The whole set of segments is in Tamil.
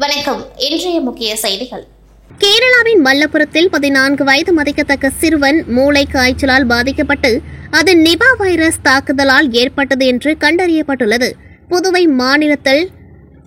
வணக்கம். இன்றைய முக்கிய செய்திகள். கேரளாவின் மல்லபுரத்தில் 14 வயது மதிக்கத்தக்க சிறுவன் மூளை காய்ச்சலால் பாதிக்கப்பட்டு அது நிபா வைரஸ் தாக்குதலால் ஏற்பட்டது என்று கண்டறியப்பட்டுள்ளது. புதுவை மாநிலத்தில்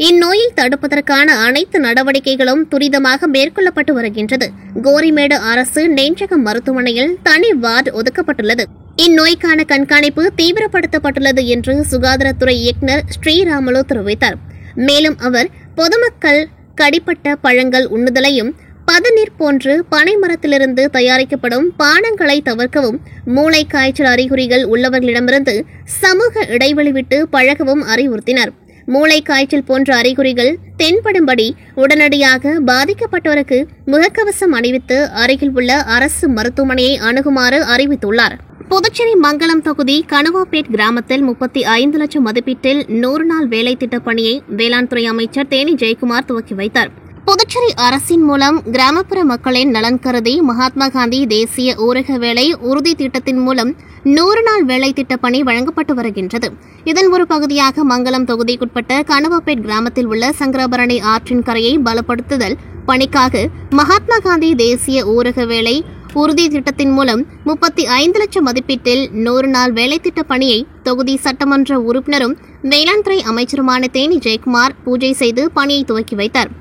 இந்நோயை தடுப்பதற்கான அனைத்து நடவடிக்கைகளும் துரிதமாக மேற்கொள்ளப்பட்டு வருகின்றது. கோரிமேடு அரசு நெஞ்சகம் மருத்துவமனையில் தனி வார்டு ஒதுக்கப்பட்டுள்ளது. இந்நோய்க்கான கண்காணிப்பு தீவிரப்படுத்தப்பட்டுள்ளது என்று சுகாதாரத்துறை இயக்குநர் ஸ்ரீராமுலு தெரிவித்தார். மேலும் அவர் பொதுமக்கள் கடிப்பட்ட பழங்கள் உண்ணுதலையும் பதநீர் போன்று பனை மரத்திலிருந்து தயாரிக்கப்படும் பானங்களை தவிர்க்கவும், மூளை காய்ச்சல் அறிகுறிகள் உள்ளவர்களிடமிருந்து சமூக இடைவெளி விட்டு பழகவும் அறிவுறுத்தினர். மூளை காய்ச்சல் போன்ற அறிகுறிகள் தென்படும்படி உடனடியாக பாதிக்கப்பட்டவருக்கு முகக்கவசம் அணிவித்து அருகில் உள்ள அரசு மருத்துவமனையை அணுகுமாறு அறிவித்துள்ளார். புதுச்சேரி மங்கலம் தொகுதி கணுவாப்பேட் கிராமத்தில் 35 லட்சம் மதிப்பீட்டில் 100 நாள் வேலை திட்டப் பணியை வேளாண் துறை அமைச்சர் தேனி ஜெயக்குமார் துவக்கி வைத்தார். புதுச்சேரி அரசின் மூலம் கிராமப்புற மக்களின் நலன் கருதி மகாத்மா காந்தி தேசிய ஊரக வேலை உறுதி திட்டத்தின் மூலம் 100 நாள் வேலை திட்டப் பணி வழங்கப்பட்டு வருகின்றது. இதன் ஒரு பகுதியாக மங்கலம் தொகுதிக்குட்பட்ட கணுவாப்பேட் கிராமத்தில் உள்ள சங்கராபரணி ஆற்றின் கரையை பலப்படுத்துதல் பணிக்காக மகாத்மா காந்தி தேசிய ஊரக வேலை உறுதி திட்டத்தின் மூலம் 35 லட்சம் மதிப்பீட்டில் 100 நாள் வேலை திட்ட பணியை தொகுதி சட்டமன்ற உறுப்பினரும் வேளாண் துறை அமைச்சருமான தேனி ஜெயக்குமார் பூஜை செய்து பணியை துவக்கி வைத்தார்.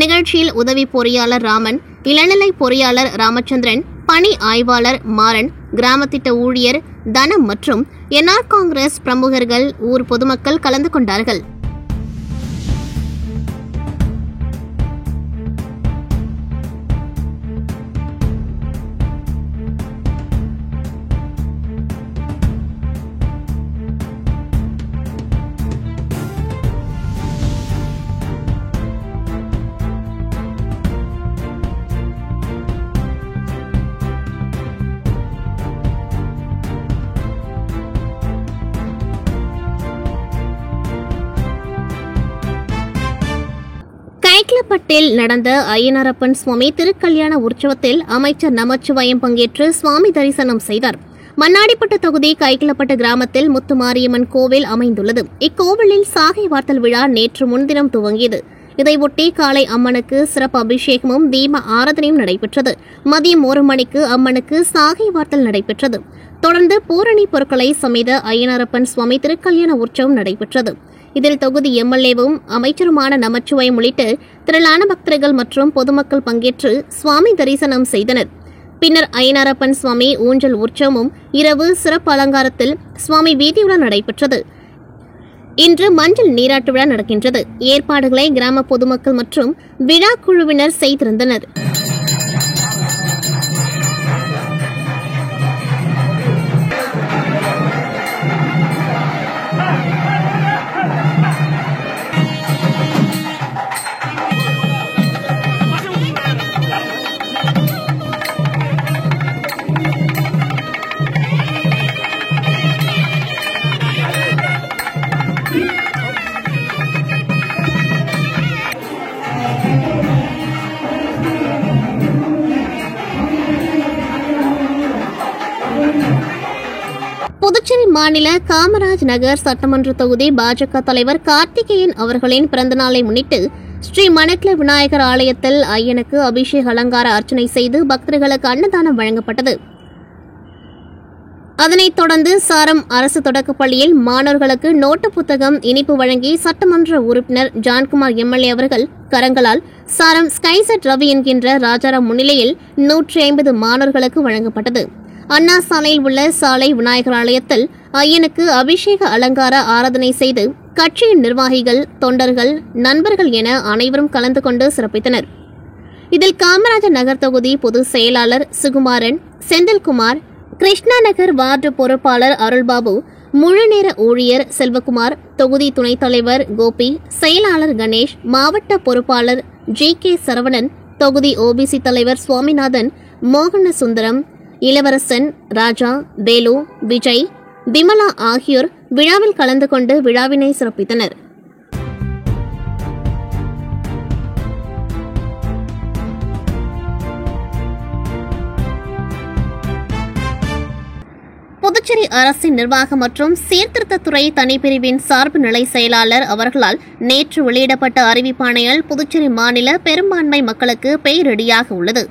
நிகழ்ச்சியில் உதவி பொறியாளர் ராமன், இளநிலை பொறியாளர் ராமச்சந்திரன், பணி ஆய்வாளர் மாறன், கிராம திட்ட ஊழியர் தனம் மற்றும் என்ஆர் காங்கிரஸ் பிரமுகர்கள், ஊர் பொதுமக்கள் கலந்து கொண்டார்கள். கைக்கிளப்பட்டில் நடந்த ஐயனாரப்பன் சுவாமி திருக்கல்யாண உற்சவத்தில் அமைச்சர் நமச்சிவாயம் பங்கேற்று சுவாமி தரிசனம் செய்தார். மண்ணாடிப்பட்டு தொகுதி கைக்கிளப்பட்டு கிராமத்தில் முத்துமாரியம்மன் கோவில் அமைந்துள்ளது. இக்கோவிலில் சாகை வார்த்தல் விழா நேற்று முன்தினம் துவங்கியது. இதையொட்டி காலை அம்மனுக்கு சிறப்பு அபிஷேகமும் தீப ஆராதனையும் நடைபெற்றது. மதியம் 1 மணிக்கு அம்மனுக்கு சாகை வார்த்தல் நடைபெற்றது. தொடர்ந்து பூரணி பொருட்களை சமேத ஐயனாரப்பன் சுவாமி திருக்கல்யாண உற்சவம் நடைபெற்றது. இதில் தொகுதி எம்எல்ஏவும் அமைச்சருமான நமச்சிவாயம் உள்ளிட்ட திரளான பக்தர்கள் மற்றும் பொதுமக்கள் பங்கேற்று சுவாமி தரிசனம் செய்தனர். பின்னர் ஐயனாரப்பன் சுவாமி ஊஞ்சல் உற்சவமும் இரவு சிறப்பு அலங்காரத்தில் சுவாமி வீதியுலா நடைபெற்றது. இன்று மஞ்சள் நீராட்டு விழா நடக்கின்றது. ஏற்பாடுகளை கிராம பொதுமக்கள் மற்றும் விழா குழுவினர் செய்திருந்தனர். புதுச்சேரி மாநில காமராஜ் நகர் சட்டமன்ற தொகுதி பாஜக தலைவர் கார்த்திகேயன் அவர்களின் பிறந்தநாளை முன்னிட்டு ஸ்ரீ மணக்குள விநாயகர் ஆலயத்தில் ஐயனுக்கு அபிஷேக அலங்கார அர்ச்சனை செய்து பக்தர்களுக்கு அன்னதானம் வழங்கப்பட்டது. அதனைத் தொடர்ந்து சாரம் அரசு தொடக்கப்பள்ளியில் மாணவர்களுக்கு நோட்டு புத்தகம் இனிப்பு வழங்கி சட்டமன்ற உறுப்பினர் ஜான்குமார் எம்எல்ஏ அவர்கள் கரங்களால் சாரம் ஸ்கைசெட் ரவி என்கின்ற ராஜாராம் முன்னிலையில் 150 மாணவர்களுக்கு வழங்கப்பட்டது. அண்ணா சாலையில் உள்ள சாலை விநாயகர் ஆலயத்தில் ஐயனுக்கு அபிஷேக அலங்கார ஆராதனை செய்து கட்சியின் நிர்வாகிகள், தொண்டர்கள், நண்பர்கள் என அனைவரும் கலந்து கொண்டு சிறப்பித்தனர். இதில் காமராஜர் நகர் தொகுதி பொதுச் செயலாளர் சுகுமாரன், செந்தில்குமார், கிருஷ்ணா நகர் வார்டு பொறுப்பாளர் அருள்பாபு, முழுநேர ஊழியர் செல்வகுமார், தொகுதி துணைத் தலைவர் கோபி, செயலாளர் கணேஷ், மாவட்ட பொறுப்பாளர் ஜி.கே. சரவணன், தொகுதி ஓபிசி தலைவர் சுவாமிநாதன், மோகன சுந்தரம், இளவரசன், ராஜா, வேலு, விஜய், விமலா ஆகியோர் விழாவில் கலந்து கொண்டு விழாவினை சிறப்பித்தனர். புதுச்சேரி அரசின் நிர்வாக மற்றும் சீர்திருத்தத்துறை தனிப்பிரிவின் சார்பு நிலை செயலாளர் அவர்களால் நேற்று வெளியிடப்பட்ட அறிவிப்பாணையால் புதுச்சேரி மாநில பெரும்பான்மை மக்களுக்கு பேரிடியாக உள்ளது.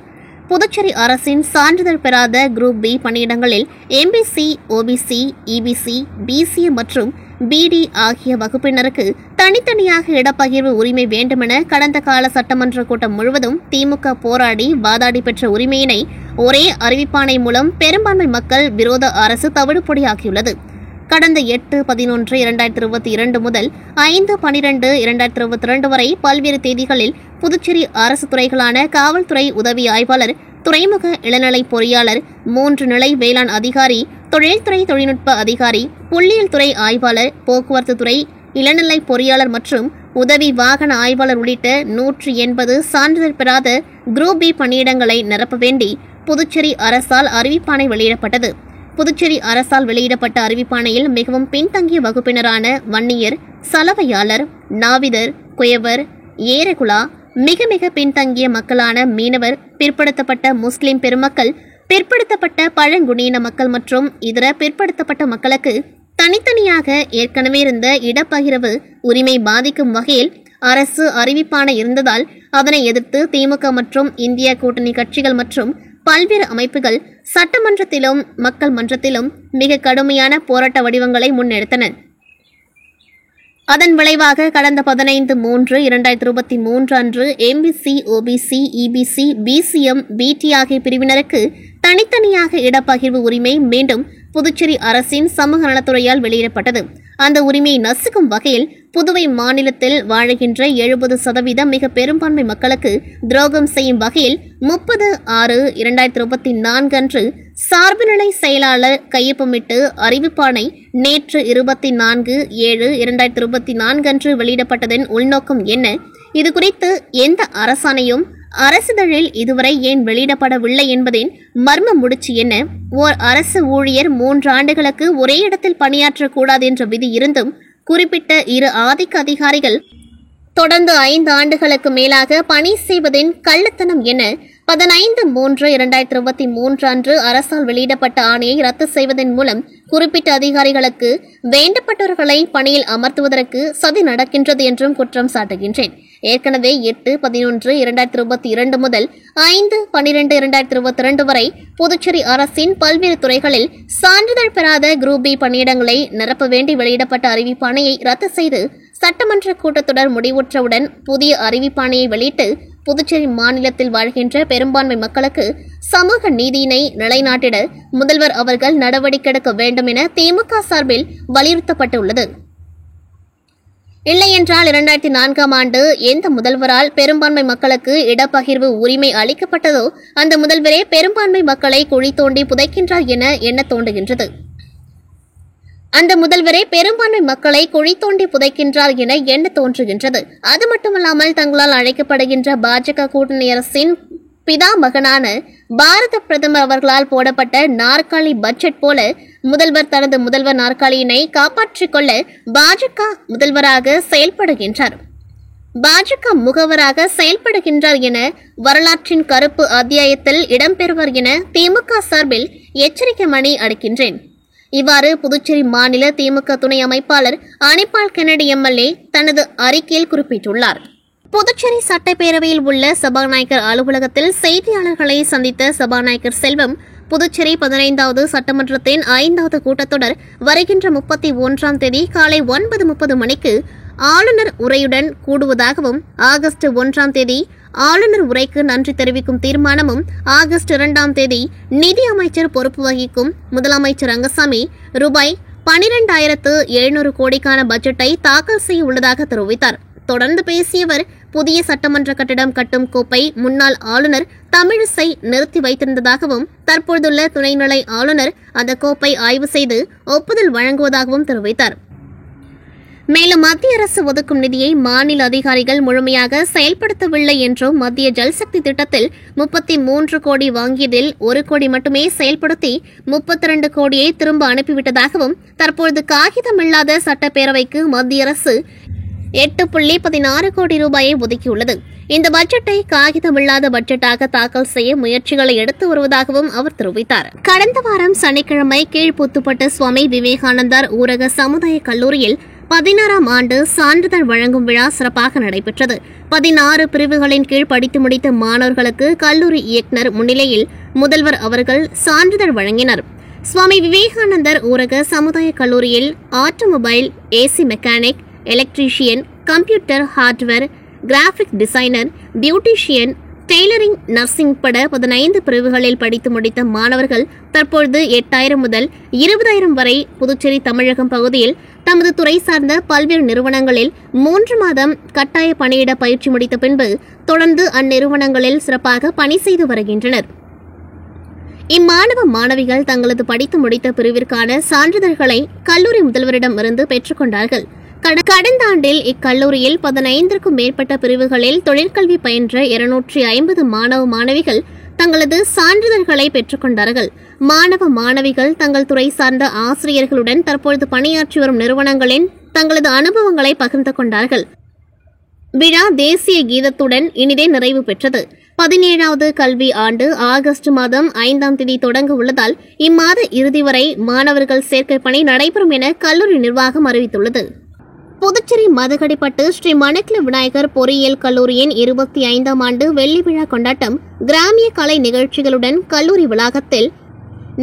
புதுச்சேரி அரசின் சான்றிதழ் பெறாத குரூப் பி பணியிடங்களில் எம்பிசி, ஓபிசி, இபிசி, பிசிஏ மற்றும் பிடி ஆகிய வகுப்பினருக்கு தனித்தனியாக இடப்பகிர்வு உரிமை வேண்டுமென கடந்த கால சட்டமன்ற கூட்டம் முழுவதும் திமுக போராடி வாதாடி பெற்ற உரிமையினை ஒரே அறிவிப்பாணை மூலம் பெரும்பான்மை மக்கள் விரோத அரசு தவிடுபொடியாக்கியுள்ளது. கடந்த 8/11/2022 முதல் 5/12/2022 வரை பல்வேறு தேதிகளில் புதுச்சேரி அரசு துறைகளான காவல்துறை உதவி ஆய்வாளர், துறைமுக இளநிலை பொறியாளர், 3 நிலை வேளாண் அதிகாரி, தொழில்துறை தொழில்நுட்ப அதிகாரி, புள்ளியியல் துறை ஆய்வாளர், போக்குவரத்து துறை இளநிலை பொறியாளர் மற்றும் உதவி வாகன ஆய்வாளர் உள்ளிட்ட 180 சான்றிதழ் பெறாத குரூப் பி பணியிடங்களை நிரப்ப வேண்டி புதுச்சேரி அரசால் அறிவிப்பாணை வெளியிடப்பட்டது. புதுச்சேரி அரசால் வெளியிடப்பட்ட அறிவிப்பாணையில் மிகவும் பின்தங்கிய வகுப்பினரான வன்னியர், சலவையாளர், நாவிதர், குயவர், ஏரகுலா, மிக மிக பின்தங்கிய மக்களான மீனவர், பிற்படுத்தப்பட்ட முஸ்லிம் பெருமக்கள், பிற்படுத்தப்பட்ட பழங்குடியின மக்கள் மற்றும் இதர பிற்படுத்தப்பட்ட மக்களுக்கு தனித்தனியாக ஏற்கனவே இருந்த இடப்பகிர்வு உரிமை பாதிக்கும் வகையில் அரசு அறிவிப்பாணை இருந்ததால் அதனை எதிர்த்து திமுக மற்றும் இந்திய கூட்டணி கட்சிகள் மற்றும் பல்வேறு அமைப்புகள் சட்டமன்றத்திலும் மக்கள் மன்றத்திலும் மிக கடுமையான போராட்ட வடிவங்களை முன்னெடுத்தனர். அதன் விளைவாக கடந்த 15/3/2023 அன்று எம்பிசி, ஓபிசி, இபிசி, பிசிஎம், பிடி ஆகிய பிரிவினருக்கு தனித்தனியாக இடப்பகிர்வு உரிமை மீண்டும் புதுச்சேரி அரசின் சமூக நலத்துறையால் வெளியிடப்பட்டது. அந்த உரிமையை நசுக்கும் வகையில் புதுவை மாநிலத்தில் வாழுகின்ற 70% மிக பெரும்பான்மை மக்களுக்கு துரோகம் செய்யும் வகையில் 30/6/2024 அன்று சார்புநிலை செயலாளர் கையொப்பமிட்டு அறிவிப்பாணை நேற்று 24/7/2024 அன்று வெளியிடப்பட்டதன் உள்நோக்கம் என்ன? இதுகுறித்து எந்த அரசாணையும் அரசிதழில் இதுவரை ஏன் வெளியிடப்படவில்லை என்பதின் மர்ம முடிச்சு என்ன? ஓர் அரசு ஊழியர் 3 ஆண்டுகளுக்கு ஒரே இடத்தில் பணியாற்றக்கூடாது என்ற விதி இருந்தும் குறிப்பிட்ட 2 ஆதிக்க அதிகாரிகள் தொடர்ந்து 5 ஆண்டுகளுக்கு மேலாக பணி செய்வதின் கள்ளத்தனம் என்ன? 15/3/2023 அன்று அரசால் வெளியிடப்பட்ட ஆணையை ரத்து செய்வதன் மூலம் குறிப்பிட்ட அதிகாரிகளுக்கு வேண்டப்பட்டவர்களை பணியில் அமர்த்துவதற்கு சதி நடக்கின்றது என்றும் குற்றம் சாட்டுகின்றேன். ஏற்கனவே 8/11/2022 முதல் 5/12/2022 வரை புதுச்சேரி அரசின் பல்வேறு துறைகளில் சான்றிதழ் பெறாத குரூப் பி பணியிடங்களை நிரப்ப வேண்டி வெளியிடப்பட்ட அறிவிப்பாணையை ரத்து செய்து சட்டமன்ற கூட்டத்தொடர் முடிவுற்றவுடன் புதிய அறிவிப்பாணையை வெளியிட்டு புதுச்சேரி மாநிலத்தில் வாழ்கின்ற பெரும்பான்மை மக்களுக்கு சமூக நீதியினை நிலைநாட்டிட முதல்வர் அவர்கள் நடவடிக்கை எடுக்க வேண்டும் என திமுக சார்பில் வலியுறுத்தப்பட்டுள்ளது. இல்லையென்றால் 2004ஆம் ஆண்டு எந்த முதல்வரால் பெரும்பான்மை மக்களுக்கு இடப்பகிர்வு உரிமை அளிக்கப்பட்டதோ அந்த முதல்வரே பெரும்பான்மை மக்களை குழி தோண்டி புதைக்கின்றார் என எண்ண தோன்றுகின்றது. அந்த முதல்வரே பெரும்பான்மை மக்களை குழி தோண்டி புதைக்கின்றார் என எண்ண தோன்றுகின்றது. அது மட்டுமல்லாமல் தங்களால் அழைக்கப்படுகின்ற பாஜக கூட்டணி அரசின் பிதாமகனான பாரத பிரதமர் அவர்களால் போடப்பட்ட நாற்காலி பட்ஜெட் போல முதல்வர் தனது முதல்வர் நாற்காலியினை காப்பாற்றிக் கொள்ள பாஜக முதல்வராக செயல்படுகின்றார், பாஜக முகவராக செயல்படுகின்றார் என வரலாற்றின் கருப்பு அத்தியாயத்தில் இடம்பெறுவர் என திமுக சார்பில் எச்சரிக்கை மணி அடிக்கின்றேன். இவ்வாறு புதுச்சேரி மாநில திமுக துணை அமைப்பாளர் அனிபால் கென்னடி எம்எல்ஏ தனது அறிக்கையில் குறிப்பிட்டுள்ளார். புதுச்சேரி சட்டப்பேரவையில் உள்ள சபாநாயகர் அலுவலகத்தில் செய்தியாளர்களை சந்தித்த சபாநாயகர் செல்வம், புதுச்சேரி 15வது சட்டமன்றத்தின் 5வது கூட்டத்தொடர் வருகின்ற 31ஆம் தேதி காலை 9:30 மணிக்கு ஆளுநர் உரையுடன் கூடுவதாகவும், ஆகஸ்ட் 1ஆம் தேதி ஆளுநர் உரைக்கு நன்றி தெரிவிக்கும் தீர்மானமும், ஆகஸ்ட் 2ஆம் தேதி நிதி அமைச்சர் பொறுப்பு வகிக்கும் முதலமைச்சர் ரங்கசாமி ரூபாய் 12,700 கோடிக்கான பட்ஜெட்டை தாக்கல் செய்ய உள்ளதாக தெரிவித்தார். தொடர்ந்து பேசியவர், புதிய சட்டமன்ற கட்டிடம் கட்டும் கோப்பை முன்னாள் ஆளுநர் தமிழிசை நிறுத்தி வைத்திருந்ததாகவும், தற்போதுள்ள துணைநிலை ஆளுநர் அந்த கோப்பை ஆய்வு செய்து ஒப்புதல் வழங்குவதாகவும் தெரிவித்தார். மேலும் மத்திய அரசு ஒதுக்கும் நிதியை மாநில அதிகாரிகள் முழுமையாக செயல்படுத்தவில்லை என்றும், மத்திய ஜல்சக்தி திட்டத்தில் 33 கோடி வாங்கியதில் 1 கோடி மட்டுமே செயல்படுத்தி 32 கோடியை திரும்ப அனுப்பிவிட்டதாகவும், தற்போது காகிதமில்லாத சட்டப்பேரவைக்கு மத்திய அரசு 8.16 கோடி ரூபாயை ஒதுக்கியுள்ளது. இந்த பட்ஜெட்டை காகிதமில்லாத பட்ஜெட்டாக தாக்கல் செய்ய முயற்சிகளை எடுத்து வருவதாகவும் அவர் தெரிவித்தார். கடந்த வாரம் சனிக்கிழமை கீழ்புத்துப்பட்டு சுவாமி விவேகானந்தர் ஊரக சமுதாய கல்லூரியில் 16ஆம் ஆண்டு சான்றிதழ் வழங்கும் விழா சிறப்பாக நடைபெற்றது. 16 பிரிவுகளின் கீழ் படித்து முடித்த மாணவர்களுக்கு கல்லூரி இயக்குநர் முன்னிலையில் முதல்வர் அவர்கள் சான்றிதழ் வழங்கினர். சுவாமி விவேகானந்தர் ஊரக சமுதாய கல்லூரியில் automobile, AC mechanic, electrician, computer hardware, graphic designer, beautician, tailoring, nursing உட்பட 15 பிரிவுகளில் படித்து முடித்த மாணவர்கள் தற்பொழுது 8000 முதல் 20,000 வரை புதுச்சேரி தமிழகம் பகுதியில் தமது துறை சார்ந்த பல்வேறு நிறுவனங்களில் 3 மாதம் கட்டாய பணியிட பயிற்சி முடித்த பின்பு தொடர்ந்து அந்நிறுவனங்களில் சிறப்பாக பணி செய்து வருகின்றனர். இம்மாணவ மாணவிகள் தங்களது படித்து முடித்த பிரிவிற்கான சான்றிதழ்களை கல்லூரி முதல்வரிடமிருந்து பெற்றுக் கொண்டார்கள். கடந்த ஆண்டில் இக்கல்லூரியில் 15க்கும் மேற்பட்ட பிரிவுகளில் தொழிற்கல்வி பயின்ற 250 மாணவ மாணவிகள் தங்களது சான்றிதழ்களை பெற்றுக் கொண்டார்கள். மாணவ மாணவிகள் தங்கள் துறை சார்ந்த ஆசிரியர்களுடன் தற்பொழுது பணியாற்றி வரும் நிறுவனங்களின் தங்களது அனுபவங்களை பகிர்ந்து கொண்டார்கள். விழா தேசிய கீதத்துடன் இனிதே நிறைவு பெற்றது. 17வது கல்வி ஆண்டு ஆகஸ்ட் மாதம் 5ஆம் தேதி தொடங்க உள்ளதால் இம்மாத இறுதி வரை மாணவர்கள் சேர்க்கை பணி நடைபெறும் என கல்லூரி நிர்வாகம் அறிவித்துள்ளது. புதுச்சேரி மதகடிப்பட்டு ஸ்ரீ மணக்கில விநாயகர் பொறியியல் கல்லூரியின் 25ஆம் ஆண்டு வெள்ளி விழா கொண்டாட்டம் கிராமிய கலை நிகழ்ச்சிகளுடன் கல்லூரி வளாகத்தில்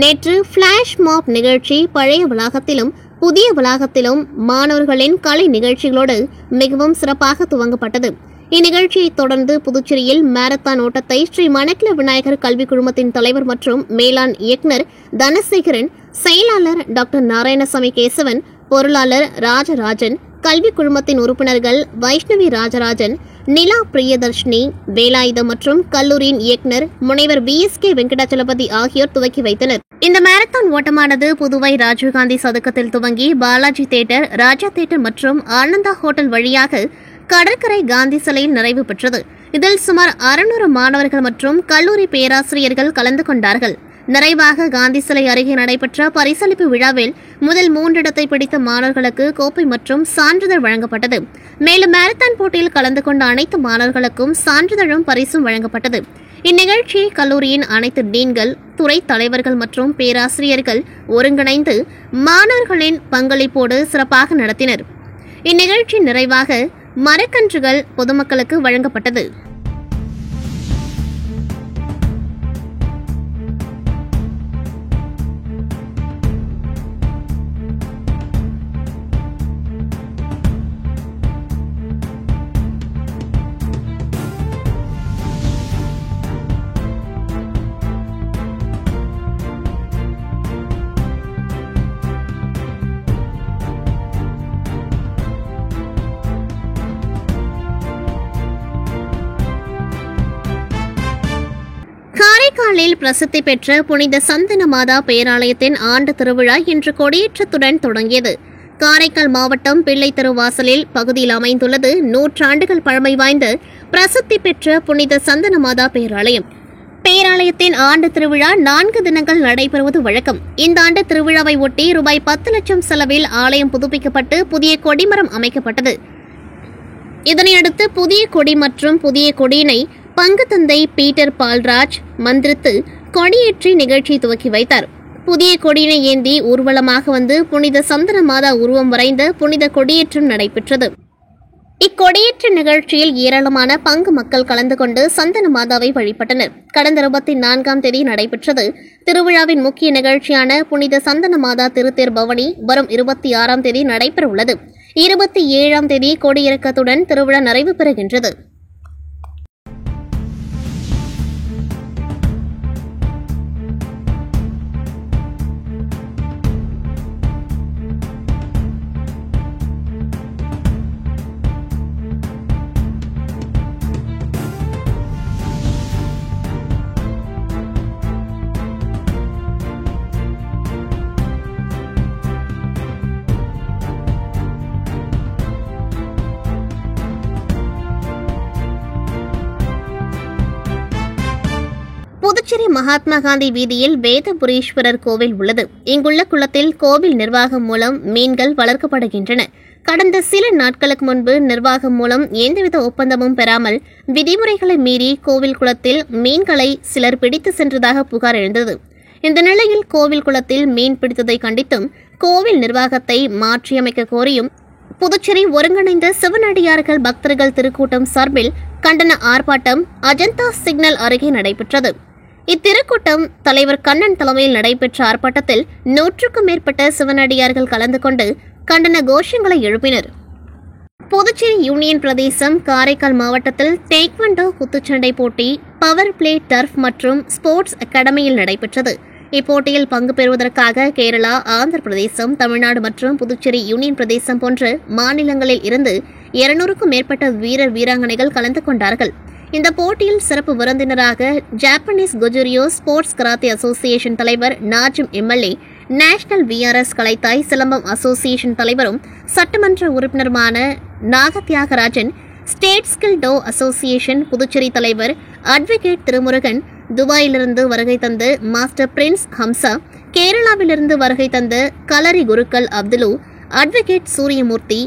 நேற்று பிளாஷ் மாப் நிகழ்ச்சி பழைய வளாகத்திலும் புதிய வளாகத்திலும் மாணவர்களின் கலை நிகழ்ச்சிகளோடு மிகவும் சிறப்பாக துவங்கப்பட்டது. இந்நிகழ்ச்சியை தொடர்ந்து புதுச்சேரியில் மாரத்தான் ஓட்டத்தை ஸ்ரீ மணக்கில விநாயகர் கல்விக் குழுமத்தின் தலைவர் மற்றும் மேலாண் இயக்குநர் தனசேகரன், செயலாளர் டாக்டர் நாராயணசாமி கேசவன், பொருளாளர் ராஜராஜன், கல்விக் குழுமத்தின் உறுப்பினர்கள் வைஷ்ணவி ராஜராஜன், நிலா பிரியதர்ஷினி, வேலாயுதம் மற்றும் கல்லூரியின் இயக்குநர் முனைவர் BSK வெங்கடாச்சலபதி ஆகியோர் துவக்கி வைத்தனர். இந்த மாரத்தான் ஓட்டமானது புதுவை ராஜீவ்காந்தி சதுக்கத்தில் துவங்கி பாலாஜி தியேட்டர், ராஜா தியேட்டர் மற்றும் ஆனந்தா ஹோட்டல் வழியாக கடற்கரை காந்தி சிலையில் நிறைவு பெற்றது. இதில் சுமார் 600 மாணவர்கள் மற்றும் கல்லூரி பேராசிரியர்கள் கலந்து கொண்டார்கள். நிறைவாக காந்தி சிலை அருகே நடைபெற்ற பரிசளிப்பு விழாவில் முதல் 3 இடத்தை பிடித்த மாணவர்களுக்கு கோப்பை மற்றும் சான்றிதழ் வழங்கப்பட்டது. மேலும் மாரத்தான் போட்டியில் கலந்து கொண்ட அனைத்து மாணவர்களுக்கும் சான்றிதழும் பரிசும் வழங்கப்பட்டது. இந்நிகழ்ச்சியை கல்லூரியின் அனைத்து டீன்கள், துறை தலைவர்கள் மற்றும் பேராசிரியர்கள் ஒருங்கிணைந்து மாணவர்களின் பங்களிப்போடு சிறப்பாக நடத்தினர். இந்நிகழ்ச்சி நிறைவாக மரக்கன்றுகள் பொதுமக்களுக்கு வழங்கப்பட்டது. காரைக்காலில் பிரசித்தி பெற்ற புனித சந்தன மாதா பேராலயத்தின் ஆண்டு திருவிழா இன்று கொடியேற்றத்துடன் தொடங்கியது. காரைக்கால் மாவட்டம் பிள்ளை தெருவாசலில் பகுதியில் அமைந்துள்ளது 100 ஆண்டுகள் பழமை வாய்ந்த பிரசித்தி பெற்ற புனித சந்தன மாதா பேராலயம். பேராலயத்தின் ஆண்டு திருவிழா 4 தினங்கள் நடைபெறுவது வழக்கம். இந்த ஆண்டு திருவிழாவை ஒட்டி ரூபாய் 10 லட்சம் செலவில் ஆலயம் புதுப்பிக்கப்பட்டு புதிய கொடிமரம் அமைக்கப்பட்டது. இதனையடுத்து புதிய கொடி மற்றும் புதிய கொடியினை பங்கு தந்தை பீட்டர் பால்ராஜ் மந்திரித்து கொடியேற்றி நிகழ்ச்சி துவக்கி வைத்தார். புதிய கொடியினை ஏந்தி ஊர்வலமாக வந்து புனித சந்தன மாதா உருவம் வரைந்த புனித கொடியேற்றம் நடைபெற்றது. இக்கொடியேற்ற நிகழ்ச்சியில் ஏராளமான பங்கு மக்கள் கலந்து கொண்டு சந்தன மாதாவை வழிபட்டனர். கடந்த 24ஆம் தேதி நடைபெற்றது. திருவிழாவின் முக்கிய நிகழ்ச்சியான புனித சந்தன மாதா திருத்தேர் பவனி வரும் 26ஆம் தேதி நடைபெற உள்ளது. 27ஆம் தேதி கொடியிறக்கத்துடன் திருவிழா நிறைவு பெறுகின்றது. புதுச்சேரி மகாத்மா காந்தி வீதியில் வேதபுரீஸ்வரர் கோவில் உள்ளது. இங்குள்ள குளத்தில் கோவில் நிர்வாகம் மூலம் மீன்கள் வளர்க்கப்படுகின்றன. கடந்த சில நாட்களுக்கு முன்பு நிர்வாகம் மூலம் எந்தவித ஒப்பந்தமும் பெறாமல் விதிமுறைகளை மீறி கோவில் குளத்தில் மீன்களை சிலர் பிடித்து சென்றதாக புகார் எழுந்தது. இந்த நிலையில் கோவில் குளத்தில் மீன் பிடித்ததை கண்டித்தும் கோவில் நிர்வாகத்தை மாற்றியமைக்க கோரியும் புதுச்சேரி ஒருங்கிணைந்த சிவனடியார்கள் பக்தர்கள் திருக்கூட்டம் சார்பில் கண்டன ஆர்ப்பாட்டம் அஜந்தா சிக்னல் அருகே நடைபெற்றது. இத்திருக்கூட்டம் தலைவர் கண்ணன் தலைமையில் நடைபெற்ற ஆர்ப்பாட்டத்தில் 100க்கும் மேற்பட்ட சிவனடியார்கள் கலந்து கொண்டு கண்டன கோஷங்களை எழுப்பினர். புதுச்சேரி யூனியன் பிரதேசம் காரைக்கால் மாவட்டத்தில் டேக்வண்டோ குத்துச்சண்டை போட்டி பவர் பிளே டர்ஃப் மற்றும் ஸ்போர்ட்ஸ் அகாடமியில் நடைபெற்றது. இப்போட்டியில் பங்கு பெறுவதற்காக கேரளா, ஆந்திர பிரதேசம், தமிழ்நாடு மற்றும் புதுச்சேரி யூனியன் பிரதேசம் போன்ற மாநிலங்களில் இருந்து 200க்கும் மேற்பட்ட வீரர் வீராங்கனைகள் கலந்து கொண்டார்கள். இந்த போட்டியில் சிறப்பு விருந்தினராக Japanese Gojuryu sports karate association தலைவர் Nazim MLA, national VRS Kalaithai Silambam association தலைவரும் சட்டமன்ற உறுப்பினருமான நாகத்யாகராஜன், ஸ்டேட் ஸ்கில் டோ அசோசியேஷன் புதுச்சேரி தலைவர் அட்வொகேட் திருமுருகன், துபாயிலிருந்து வருகை தந்து மாஸ்டர் பிரின்ஸ் ஹம்சா, கேரளாவிலிருந்து வருகை தந்த கலரி குருக்கள் அப்துலு, அட்வொகேட் சூரியமூர்த்தி,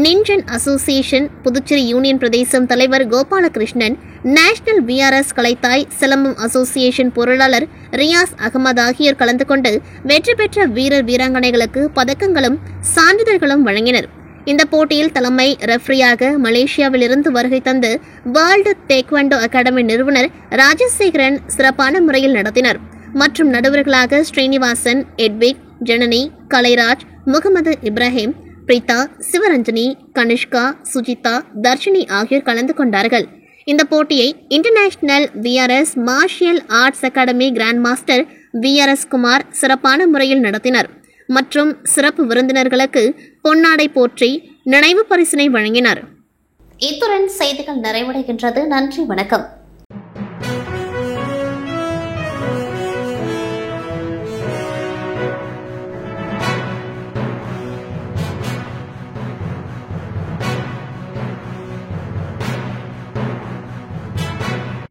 நிஞ்சன் அசோசியேஷன் புதுச்சேரி யூனியன் பிரதேசம் தலைவர் Gopalakrishnan, national VRS Kalaithai Silambam association பொருளாளர் ரியாஸ் அகமது ஆகியோர் கலந்து கொண்டு வெற்றி பெற்ற வீரர் வீராங்கனைகளுக்கு பதக்கங்களும் சான்றிதழ்களும் வழங்கினர். இந்த போட்டியில் தலைமை ரெஃப்ரியாக மலேசியாவிலிருந்து வருகை தந்து வேர்ல்டு டேக்வண்டோ அகாடமி நிறுவனர் ராஜசேகரன் சிறப்பான முறையில் நடத்தினர். மற்றும் நடுவர்களாக ஸ்ரீனிவாசன், எட்விக், ஜனனி, கலைராஜ், முகமது இப்ராஹிம், பிரீதா, சிவரஞ்சனி, கனிஷ்கா, சுஜிதா, தர்ஷினி ஆகியோர் கலந்து கொண்டார்கள். இந்த போட்டியை international VRS martial arts academy grand master VRS Kumar சிறப்பான முறையில் நடத்தினர். மற்றும் சிறப்பு விருந்தினர்களுக்கு பொன்னாடை போற்றி நினைவு பரிசினை வழங்கினார். இத்துடன் செய்திகள் நிறைவடைகின்றது. நன்றி, வணக்கம்.